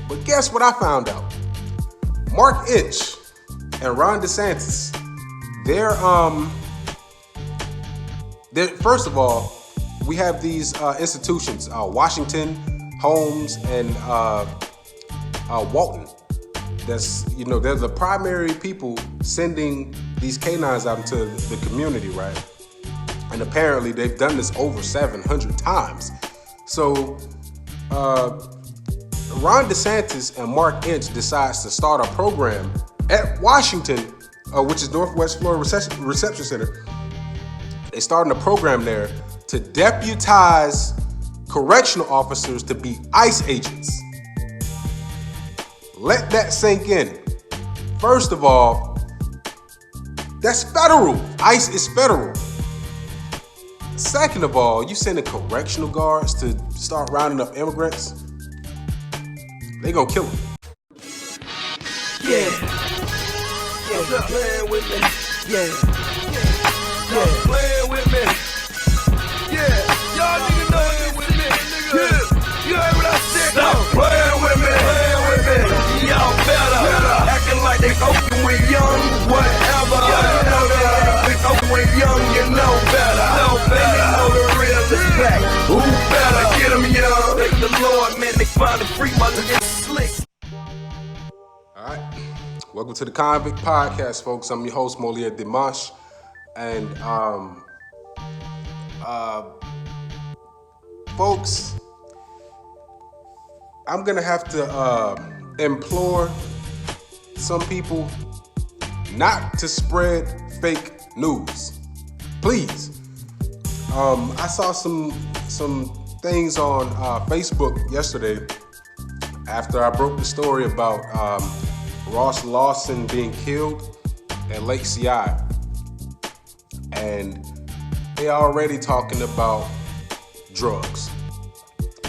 But guess what I found out? Mark Inch and Ron DeSantis, they're first of all, we have these institutions, Washington, Holmes, and Walton. They're the primary people sending these canines out into the community, right? And apparently they've done this over 700 times. So Ron DeSantis and Mark Inch decides to start a program at Washington, which is Northwest Florida Reception Center. They started a program there to deputize correctional officers to be ICE agents. Let that sink in. First of all, that's federal. ICE is federal. Second of all, you sending correctional guards to start rounding up immigrants, they gonna kill them. Yeah. Stop playing with me. Yeah. Stop playing with me. Yeah. Y'all niggas know it with me, nigga. Yeah. You heard what I said? Stop playing with me. Y'all better. Acting like they open when young, whatever. They open when young, you know better. You know the real is back. Who better? Get them young. Thank the Lord, man. They finally free my nigga slick. All right. Welcome to the Convict Podcast, folks. I'm your host, Moliere Dimanche. And, folks, I'm going to have to implore some people not to spread fake news. Please. I saw some things on Facebook yesterday after I broke the story about Ross Lawson being killed at Lake CI. And they are already talking about drugs.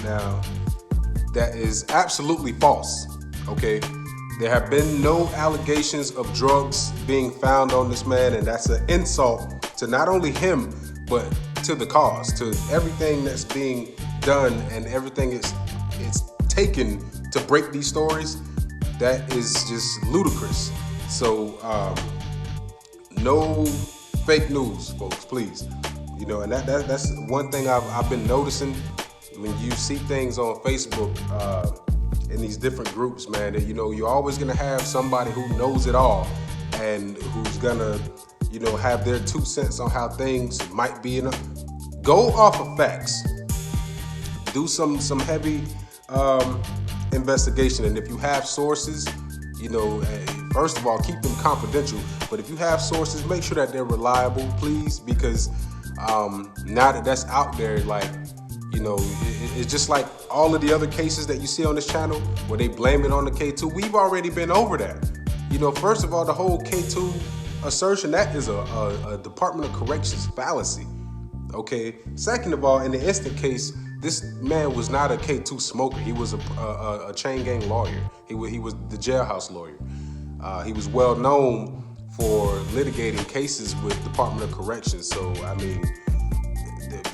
Now, that is absolutely false, okay? There have been no allegations of drugs being found on this man, and that's an insult to not only him, but to the cause, to everything that's being done and everything it's taken to break these stories. That is just ludicrous. So, no fake news, folks, please. And that's one thing I've been noticing when you see things on Facebook in these different groups, man. That you're always gonna have somebody who knows it all and who's gonna, have their 2 cents on how things might be. Go off of facts. Do some heavy investigation, and if you have sources, first of all, keep them confidential. But if you have sources, make sure that they're reliable, please, because now that that's out there, it's just like all of the other cases that you see on this channel where they blame it on the K2. We've already been over that. First of all, the whole K2 assertion, that is a Department of Corrections fallacy. Okay. Second of all, in the instant case, this man was not a K2 smoker. He was a chain gang lawyer. He was the jailhouse lawyer. He was well known for litigating cases with Department of Corrections. So, I mean,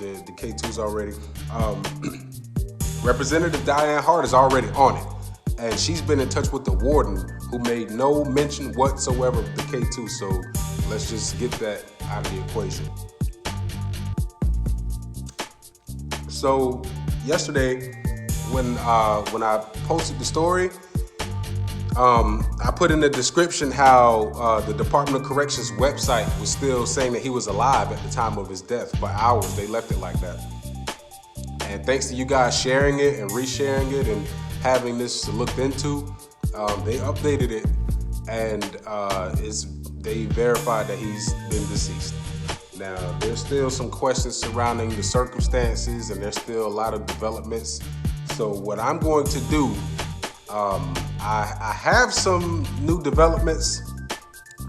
the K2's already. Representative Diane Hart is already on it. And she's been in touch with the warden, who made no mention whatsoever of the K2. So let's just get that out of the equation. So yesterday, when I posted the story, I put in the description how the Department of Corrections website was still saying that he was alive at the time of his death. For hours, they left it like that. And thanks to you guys sharing it and resharing it and having this looked into, they updated it, and they verified that he's been deceased. Now, there's still some questions surrounding the circumstances, and there's still a lot of developments. So what I'm going to do, I have some new developments,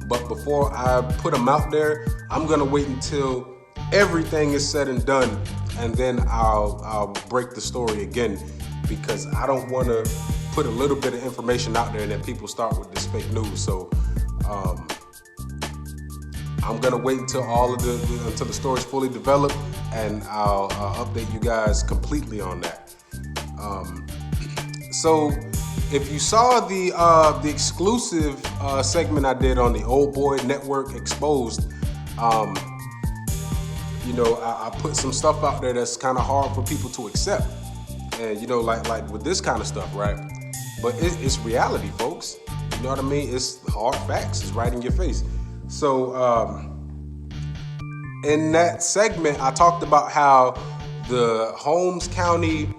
but before I put them out there, I'm gonna wait until everything is said and done, and then I'll break the story again, because I don't want to put a little bit of information out there and then people start with this fake news. So I'm gonna wait until until the story's fully developed, and I'll update you guys completely on that. So if you saw the exclusive segment I did on the Old Boy Network Exposed, I put some stuff out there that's kind of hard for people to accept, and like with this kind of stuff, right? But it's reality, folks. You know what I mean? It's hard facts. It's right in your face. So in that segment, I talked about how the Holmes County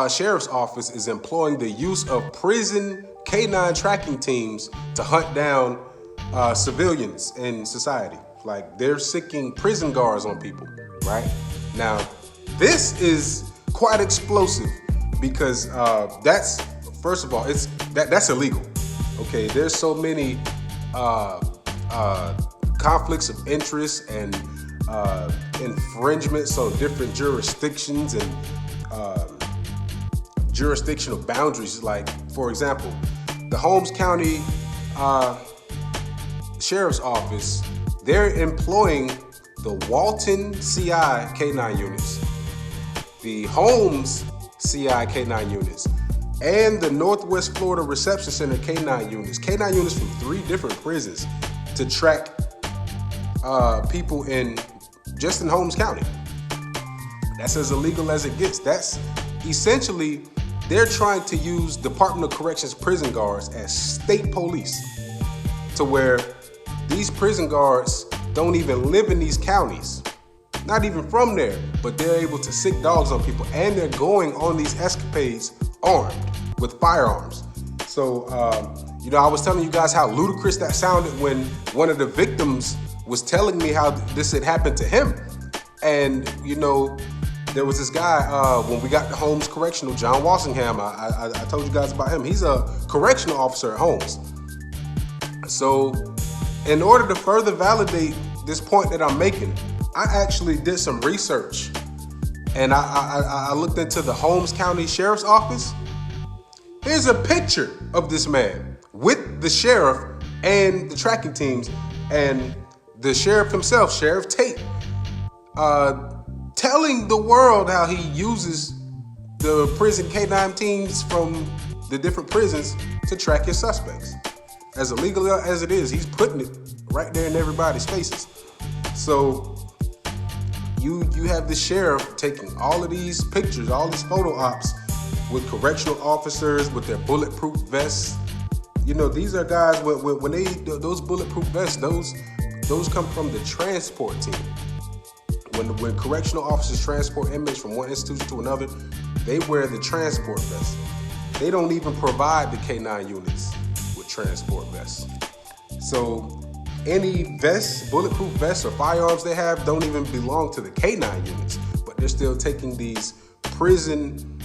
Sheriff's Office is employing the use of prison canine tracking teams to hunt down civilians in society. Like, they're siccing prison guards on people, right? Now, this is quite explosive because that's, first of all, that's illegal. Okay, there's so many conflicts of interest and infringements on different jurisdictions and jurisdictional boundaries. Like, for example, the Holmes County Sheriff's Office, they're employing the Walton CI K9 units, the Holmes CI K9 units, and the Northwest Florida Reception Center K9 units. K9 units from 3 different prisons to track people in Holmes County. That's as illegal as it gets. That's essentially, they're trying to use Department of Corrections prison guards as state police, to where these prison guards don't even live in these counties, not even from there, but they're able to sick dogs on people, and they're going on these escapades armed with firearms. So, I was telling you guys how ludicrous that sounded when one of the victims was telling me how this had happened to him. And, there was this guy, when we got to Holmes Correctional, John Walsingham, I told you guys about him. He's a correctional officer at Holmes. So, in order to further validate this point that I'm making, I actually did some research, and I looked into the Holmes County Sheriff's Office. Here's a picture of this man with the sheriff and the tracking teams, and the sheriff himself, Sheriff Tate, telling the world how he uses the prison K9 teams from the different prisons to track his suspects. As illegal as it is, he's putting it right there in everybody's faces. So you have the sheriff taking all of these pictures, all these photo ops with correctional officers with their bulletproof vests. These are guys when they those bulletproof vests, those come from the transport team. When correctional officers transport inmates from one institution to another, they wear the transport vest. They don't even provide the K9 units with transport vests. So any vests, bulletproof vests or firearms they have don't even belong to the K9 units, but they're still taking these prison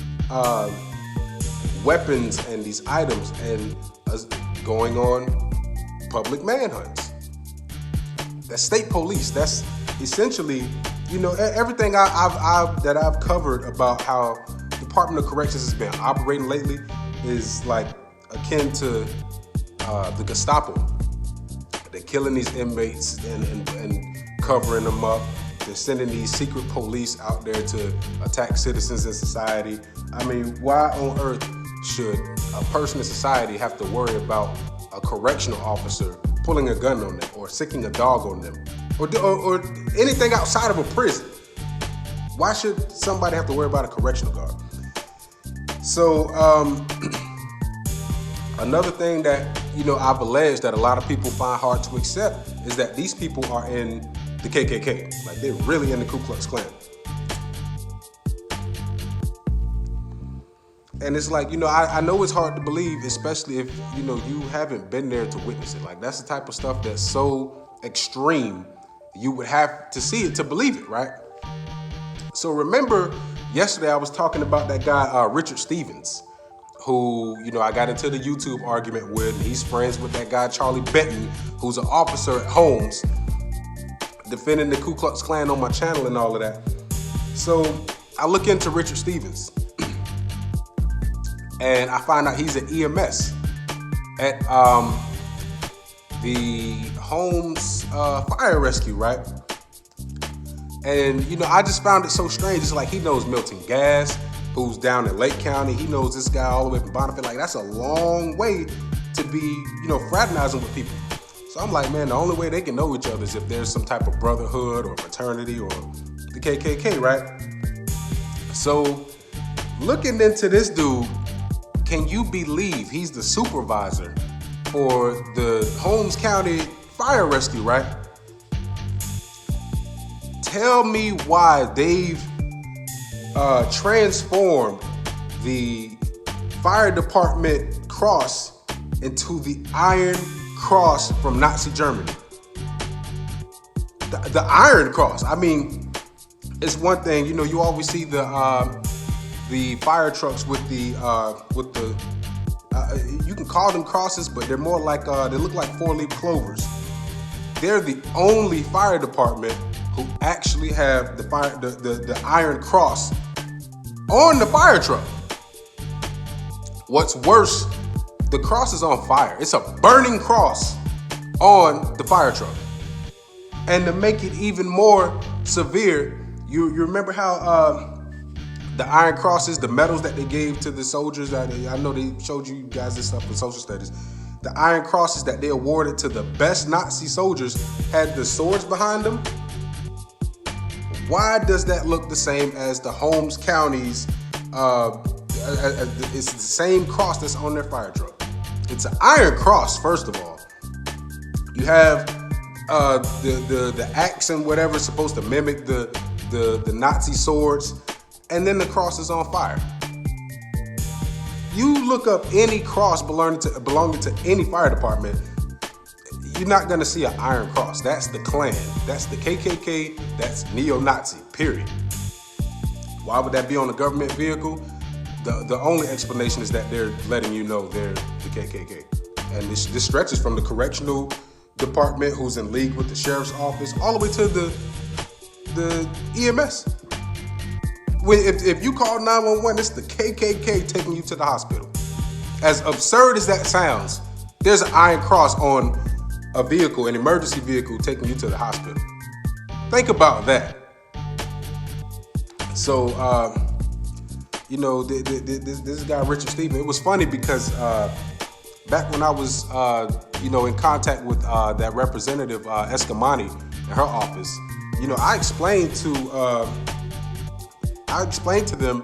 weapons and these items and going on public manhunts. That's state police. That's essentially, everything I've covered about how Department of Corrections has been operating lately is like akin to the Gestapo. They're killing these inmates and covering them up. They're sending these secret police out there to attack citizens in society. I mean, why on earth should a person in society have to worry about a correctional officer pulling a gun on them or sicking a dog on them or anything outside of a prison? Why should somebody have to worry about a correctional guard? So another thing that I've alleged that a lot of people find hard to accept is that these people are in the KKK. Like, they're really in the Ku Klux Klan. And it's like, I know it's hard to believe, especially if, you haven't been there to witness it. Like, that's the type of stuff that's so extreme, you would have to see it to believe it, right? So remember, yesterday I was talking about that guy, Richard Stevens, who, I got into the YouTube argument with. He's friends with that guy, Charlie Benton, who's an officer at Holmes, defending the Ku Klux Klan on my channel and all of that. So I look into Richard Stevens, and I find out he's an EMS at the Holmes Fire Rescue, right? And, I just found it so strange. It's like he knows melting gas. who's down in Lake County. He knows this guy all the way from Bonifay. Like, that's a long way to be, fraternizing with people. So I'm like, man, the only way they can know each other is if there's some type of brotherhood or fraternity or the KKK, right? So looking into this dude, can you believe he's the supervisor for the Holmes County Fire Rescue, right? Tell me why they've transformed the fire department cross into the Iron Cross from Nazi Germany. The Iron Cross. I mean, it's one thing, you always see the fire trucks with the you can call them crosses, but they're more like they look like 4-leaf clovers. They're the only fire department who actually have the Iron Cross on the fire truck. What's worse, the cross is on fire. It's a burning cross on the fire truck. And to make it even more severe, you remember how the Iron Crosses, the medals that they gave to the soldiers, I know they showed you guys this stuff in social studies. The Iron Crosses that they awarded to the best Nazi soldiers had the swords behind them. Why does that look the same as the Holmes County's? It's the same cross that's on their fire truck. It's an Iron Cross, first of all. You have the axe and whatever supposed to mimic the Nazi swords, and then the cross is on fire. You look up any cross belonging to any fire department, you're not gonna see an Iron Cross. That's the Klan, that's the KKK, that's neo-Nazi, period. Why would that be on a government vehicle? The only explanation is that they're letting you know they're the KKK. And this stretches from the correctional department, who's in league with the sheriff's office, all the way to the EMS. If you call 911, it's the KKK taking you to the hospital. As absurd as that sounds, there's an Iron Cross on a vehicle, an emergency vehicle, taking you to the hospital. Think about that. So, this guy, Richard Stephen, it was funny because back when I was, in contact with that representative, Escamani, in her office, I explained to them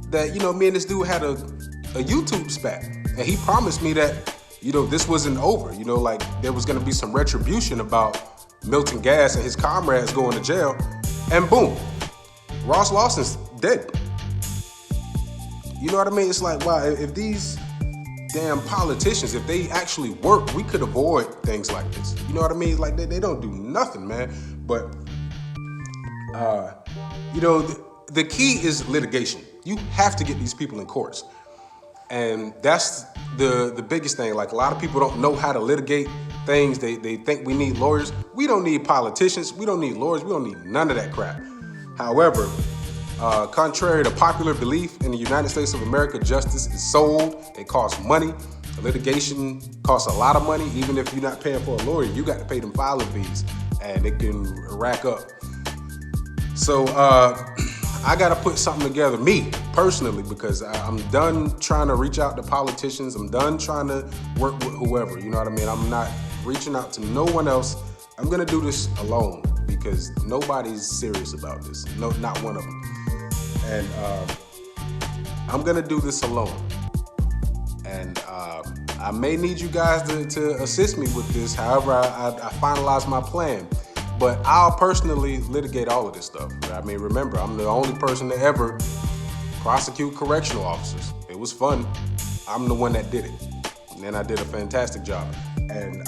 that, me and this dude had a YouTube spat. And he promised me that, this wasn't over. Like there was going to be some retribution about Milton Gas and his comrades going to jail. And boom, Ross Lawson's dead. You know what I mean? It's like, wow, if these damn politicians, if they actually work, we could avoid things like this. You know what I mean? Like they don't do nothing, man. But, the key is litigation. You have to get these people in courts. And that's the biggest thing. Like a lot of people don't know how to litigate things. They think we need lawyers. We don't need politicians. We don't need lawyers. We don't need none of that crap. However, contrary to popular belief in the United States of America, justice is sold. It costs money. Litigation costs a lot of money. Even if you're not paying for a lawyer, you got to pay them filing fees, and it can rack up. So I got to put something together, me personally, because I'm done trying to reach out to politicians. I'm done trying to work with whoever. You know what I mean? I'm not reaching out to no one else. I'm gonna do this alone because nobody's serious about this. No, not one of them. And I'm gonna do this alone. And I may need you guys to assist me with this. However, I finalize my plan. But I'll personally litigate all of this stuff. I mean, remember, I'm the only person to ever prosecute correctional officers. It was fun. I'm the one that did it. And I did a fantastic job. And,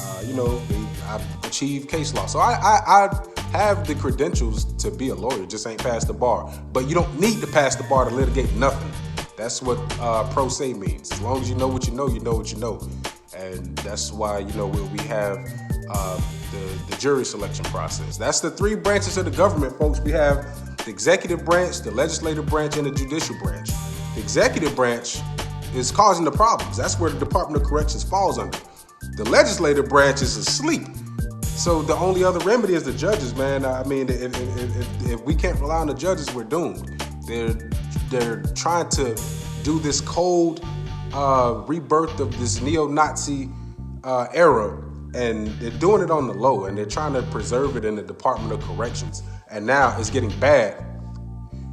I've achieved case law. So I have the credentials to be a lawyer, just ain't passed the bar. But you don't need to pass the bar to litigate nothing. That's what pro se means. As long as you know what you know, you know what you know. And that's why, we have the jury selection process. That's the three branches of the government, folks. We have the executive branch, the legislative branch, and the judicial branch. The executive branch is causing the problems. That's where the Department of Corrections falls under. The legislative branch is asleep. So the only other remedy is the judges, man. I mean, if we can't rely on the judges, we're doomed. They're they're trying to do this cold rebirth of this neo-Nazi era, and they're doing it on the low, and they're trying to preserve it in the Department of Corrections. And now it's getting bad.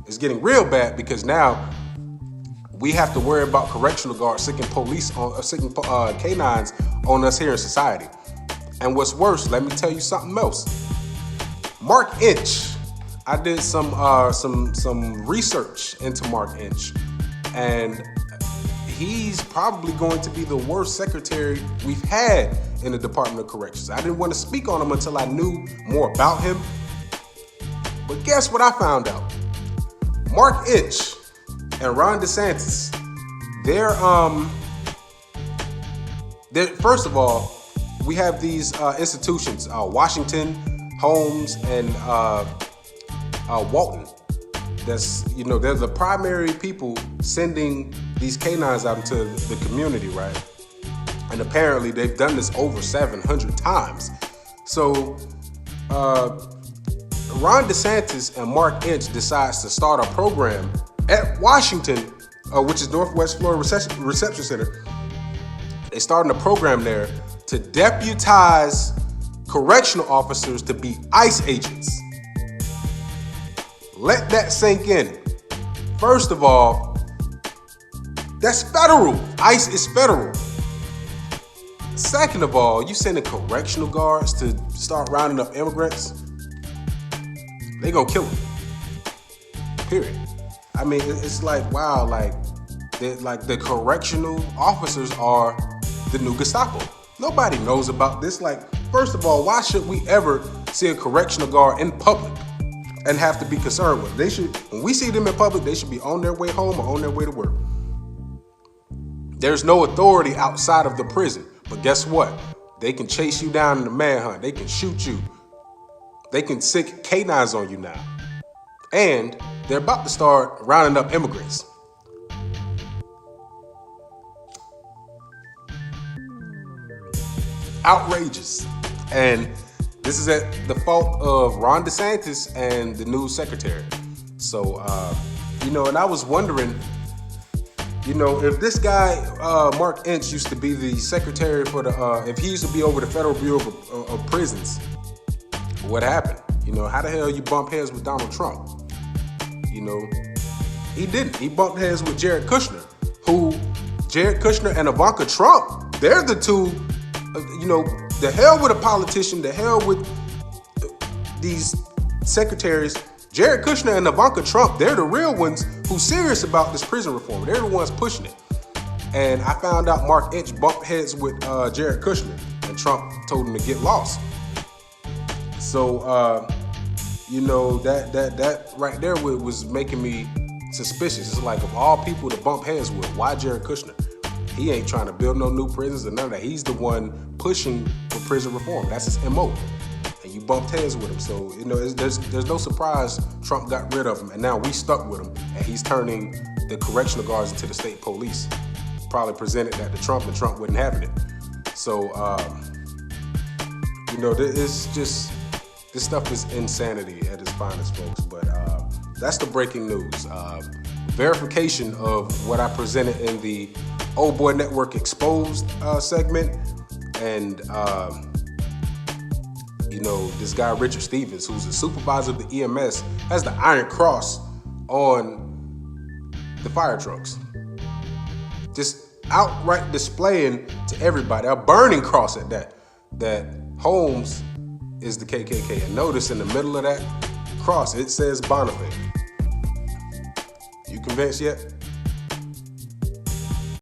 It's getting real bad because now we have to worry about correctional guards sicking canines on us here in society. And what's worse, let me tell you something else. Mark Inch. I did some research into Mark Inch, and he's probably going to be the worst secretary we've had in the Department of Corrections. I didn't want to speak on him until I knew more about him. But guess what I found out? Mark Inch and Ron DeSantis, they're first of all, we have these institutions, Washington, Holmes, and Walton. That's, they're the primary people sending these canines out into the community, right? And apparently they've done this over 700 times. So Ron DeSantis and Mark Inch decides to start a program at Washington, which is Northwest Florida Reception Center. They're starting a program there to deputize correctional officers to be ICE agents. Let that sink in. First of all, that's federal. ICE is federal. Second of all, you sending correctional guards to start rounding up immigrants, they gonna kill them. Period. I mean, it's like, wow, like the correctional officers are the new Gestapo. Nobody knows about this. Like, first of all, why should we ever see a correctional guard in public and have to be concerned with? They should, when we see them in public, they should be on their way home or on their way to work. There's no authority outside of the prison. But guess what? They can chase you down in the manhunt. They can shoot you. They can sick canines on you now. And they're about to start rounding up immigrants. Outrageous. And this is at the fault of Ron DeSantis and the new secretary. So, and I was wondering, if this guy, Mark Inch, used to be the secretary for if he used to be over the Federal Bureau of Prisons, what happened? How the hell you bump heads with Donald Trump? He didn't. He bumped heads with Jared Kushner, Jared Kushner and Ivanka Trump, they're the two, the hell with a politician, the hell with these secretaries. Jared Kushner and Ivanka Trump, they're the real ones who's serious about this prison reform. They're the ones pushing it. And I found out Mark Inch bumped heads with Jared Kushner, and Trump told him to get lost. So, that right there was making me suspicious. It's like, of all people to bump heads with, why Jared Kushner? He ain't trying to build no new prisons or none of that. He's the one pushing for prison reform. That's his MO. And you bumped heads with him. So, there's no surprise Trump got rid of him, and now we stuck with him, and he's turning the correctional guards into the state police. Probably presented that to Trump, and Trump wasn't having it. So, it's just, this stuff is insanity at its finest, folks. But that's the breaking news. Verification of what I presented in the Old Boy Network Exposed segment. And, this guy, Richard Stevens, who's a supervisor of the EMS, has the Iron Cross on the fire trucks. Just outright displaying to everybody, a burning cross at that Holmes is the KKK. And notice in the middle of that cross, it says Bonifay. You convinced yet?